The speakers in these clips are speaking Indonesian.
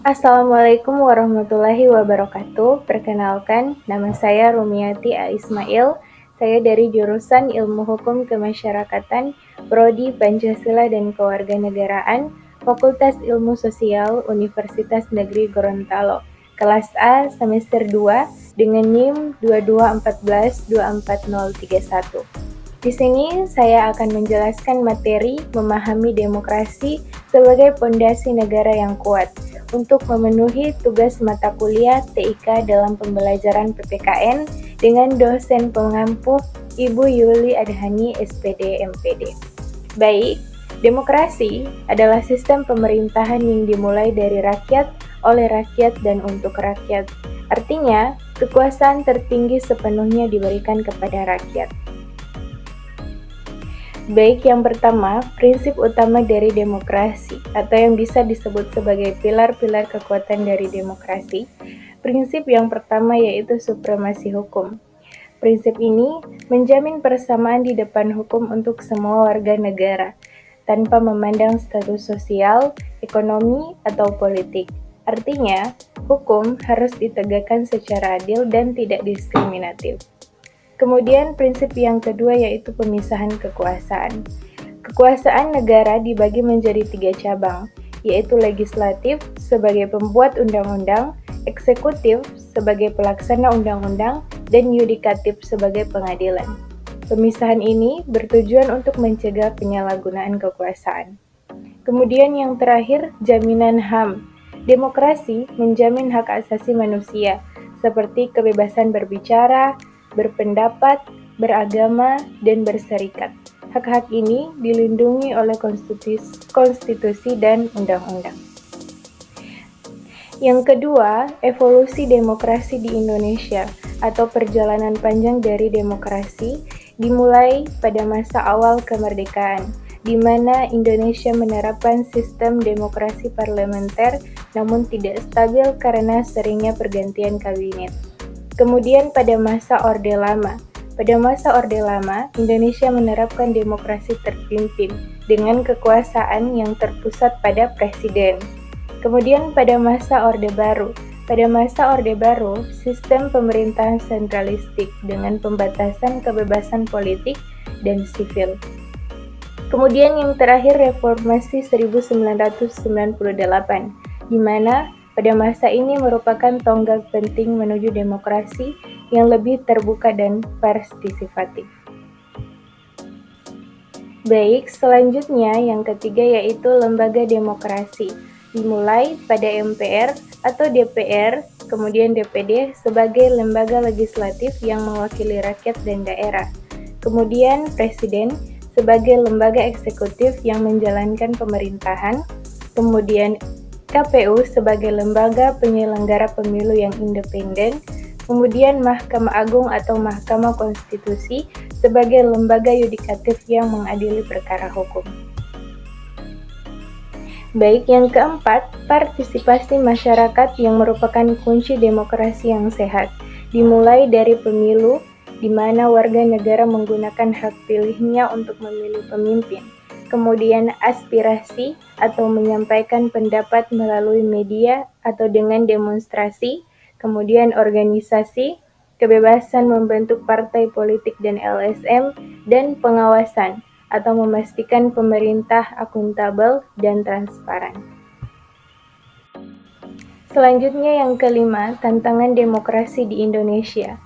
Assalamualaikum warahmatullahi wabarakatuh. Perkenalkan, nama saya Rumiati A. Ismail. Saya dari jurusan Ilmu Hukum Kemasyarakatan, Prodi Pancasila dan Kewarganegaraan, Fakultas Ilmu Sosial, Universitas Negeri Gorontalo. Kelas A semester 2 dengan NIM 2214-24031. Di sini saya akan menjelaskan materi memahami demokrasi sebagai pondasi negara yang kuat untuk memenuhi tugas mata kuliah TIK dalam pembelajaran PPKN dengan dosen pengampu Ibu Yuli Adhani SPD MPD. Baik, demokrasi adalah sistem pemerintahan yang dimulai dari rakyat, oleh rakyat, dan untuk rakyat. Artinya, kekuasaan tertinggi sepenuhnya diberikan kepada rakyat. Baik, yang pertama, prinsip utama dari demokrasi atau yang bisa disebut sebagai pilar-pilar kekuatan dari demokrasi. Prinsip yang pertama yaitu supremasi hukum. Prinsip ini menjamin persamaan di depan hukum untuk semua warga negara, tanpa memandang status sosial, ekonomi, atau politik. Artinya, hukum harus ditegakkan secara adil dan tidak diskriminatif. Kemudian prinsip yang kedua yaitu pemisahan kekuasaan. Kekuasaan negara dibagi menjadi 3 cabang, yaitu legislatif sebagai pembuat undang-undang, eksekutif sebagai pelaksana undang-undang, dan yudikatif sebagai pengadilan. Pemisahan ini bertujuan untuk mencegah penyalahgunaan kekuasaan. Kemudian yang terakhir, jaminan HAM. Demokrasi menjamin hak asasi manusia, seperti kebebasan berbicara, berpendapat, beragama, dan berserikat. Hak-hak ini dilindungi oleh konstitusi dan undang-undang. Yang kedua, evolusi demokrasi di Indonesia atau perjalanan panjang dari demokrasi dimulai pada masa awal kemerdekaan, di mana Indonesia menerapkan sistem demokrasi parlementer namun tidak stabil karena seringnya pergantian kabinet. Kemudian pada masa Orde Lama. Pada masa Orde Lama, Indonesia menerapkan demokrasi terpimpin dengan kekuasaan yang terpusat pada presiden. Kemudian pada masa Orde Baru. Pada masa Orde Baru, sistem pemerintahan sentralistik dengan pembatasan kebebasan politik dan sivil. Kemudian yang terakhir reformasi 1998, di mana pada masa ini merupakan tonggak penting menuju demokrasi yang lebih terbuka dan partisipatif. Baik, selanjutnya yang ketiga yaitu lembaga demokrasi. Dimulai pada MPR atau DPR, kemudian DPD sebagai lembaga legislatif yang mewakili rakyat dan daerah. Kemudian Presiden sebagai lembaga eksekutif yang menjalankan pemerintahan. Kemudian KPU sebagai lembaga penyelenggara pemilu yang independen, kemudian Mahkamah Agung atau Mahkamah Konstitusi sebagai lembaga yudikatif yang mengadili perkara hukum. Baik, yang keempat, partisipasi masyarakat yang merupakan kunci demokrasi yang sehat, dimulai dari pemilu, di mana warga negara menggunakan hak pilihnya untuk memilih pemimpin. Kemudian aspirasi atau menyampaikan pendapat melalui media atau dengan demonstrasi, kemudian organisasi, kebebasan membentuk partai politik dan LSM, dan pengawasan atau memastikan pemerintah akuntabel dan transparan. Selanjutnya yang kelima, tantangan demokrasi di Indonesia.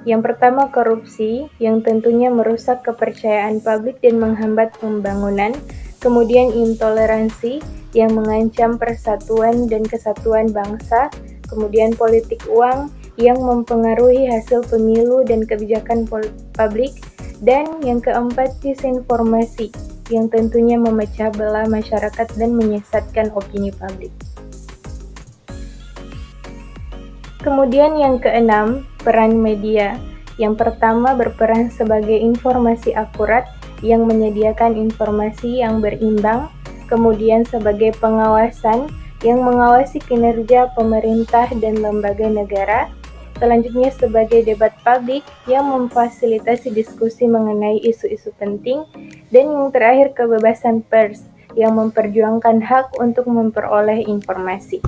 Yang pertama, korupsi yang tentunya merusak kepercayaan publik dan menghambat pembangunan. Kemudian intoleransi yang mengancam persatuan dan kesatuan bangsa. Kemudian politik uang yang mempengaruhi hasil pemilu dan kebijakan publik. Dan yang keempat, disinformasi yang tentunya memecah belah masyarakat dan menyesatkan opini publik. Kemudian yang keenam, peran media. Yang pertama berperan sebagai informasi akurat yang menyediakan informasi yang berimbang, kemudian sebagai pengawasan yang mengawasi kinerja pemerintah dan lembaga negara, selanjutnya sebagai debat publik yang memfasilitasi diskusi mengenai isu-isu penting, dan yang terakhir kebebasan pers yang memperjuangkan hak untuk memperoleh informasi.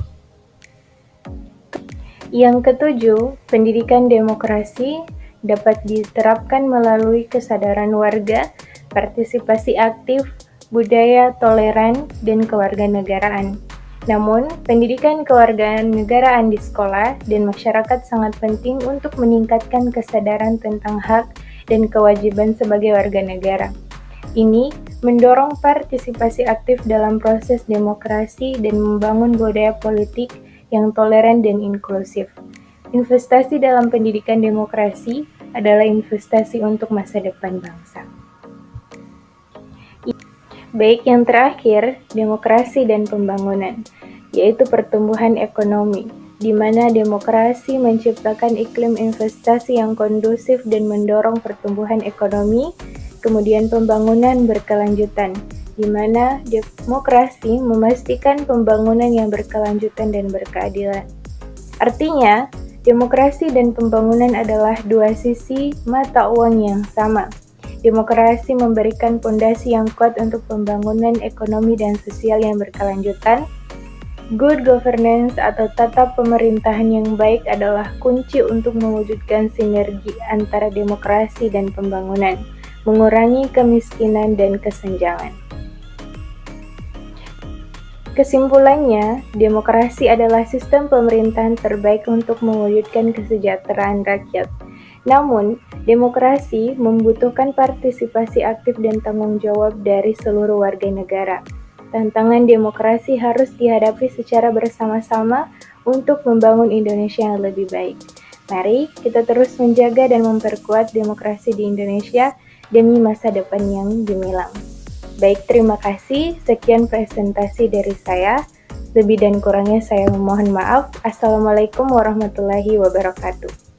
Yang ketujuh, pendidikan demokrasi dapat diterapkan melalui kesadaran warga, partisipasi aktif, budaya toleran, dan kewarganegaraan. Namun, pendidikan kewarganegaraan di sekolah dan masyarakat sangat penting untuk meningkatkan kesadaran tentang hak dan kewajiban sebagai warga negara. Ini mendorong partisipasi aktif dalam proses demokrasi dan membangun budaya politik yang toleran dan inklusif. Investasi dalam pendidikan demokrasi adalah investasi untuk masa depan bangsa. Baik, yang terakhir, demokrasi dan pembangunan, yaitu pertumbuhan ekonomi, di mana demokrasi menciptakan iklim investasi yang kondusif dan mendorong pertumbuhan ekonomi, kemudian pembangunan berkelanjutan, di mana demokrasi memastikan pembangunan yang berkelanjutan dan berkeadilan. Artinya, demokrasi dan pembangunan adalah dua sisi mata uang yang sama. Demokrasi memberikan fondasi yang kuat untuk pembangunan ekonomi dan sosial yang berkelanjutan. Good governance atau tata pemerintahan yang baik adalah kunci untuk mewujudkan sinergi antara demokrasi dan pembangunan, mengurangi kemiskinan dan kesenjangan. Kesimpulannya, demokrasi adalah sistem pemerintahan terbaik untuk mewujudkan kesejahteraan rakyat. Namun, demokrasi membutuhkan partisipasi aktif dan tanggung jawab dari seluruh warga negara. Tantangan demokrasi harus dihadapi secara bersama-sama untuk membangun Indonesia yang lebih baik. Mari kita terus menjaga dan memperkuat demokrasi di Indonesia demi masa depan yang gemilang. Baik, terima kasih. Sekian presentasi dari saya. Lebih dan kurangnya saya memohon maaf. Assalamualaikum warahmatullahi wabarakatuh.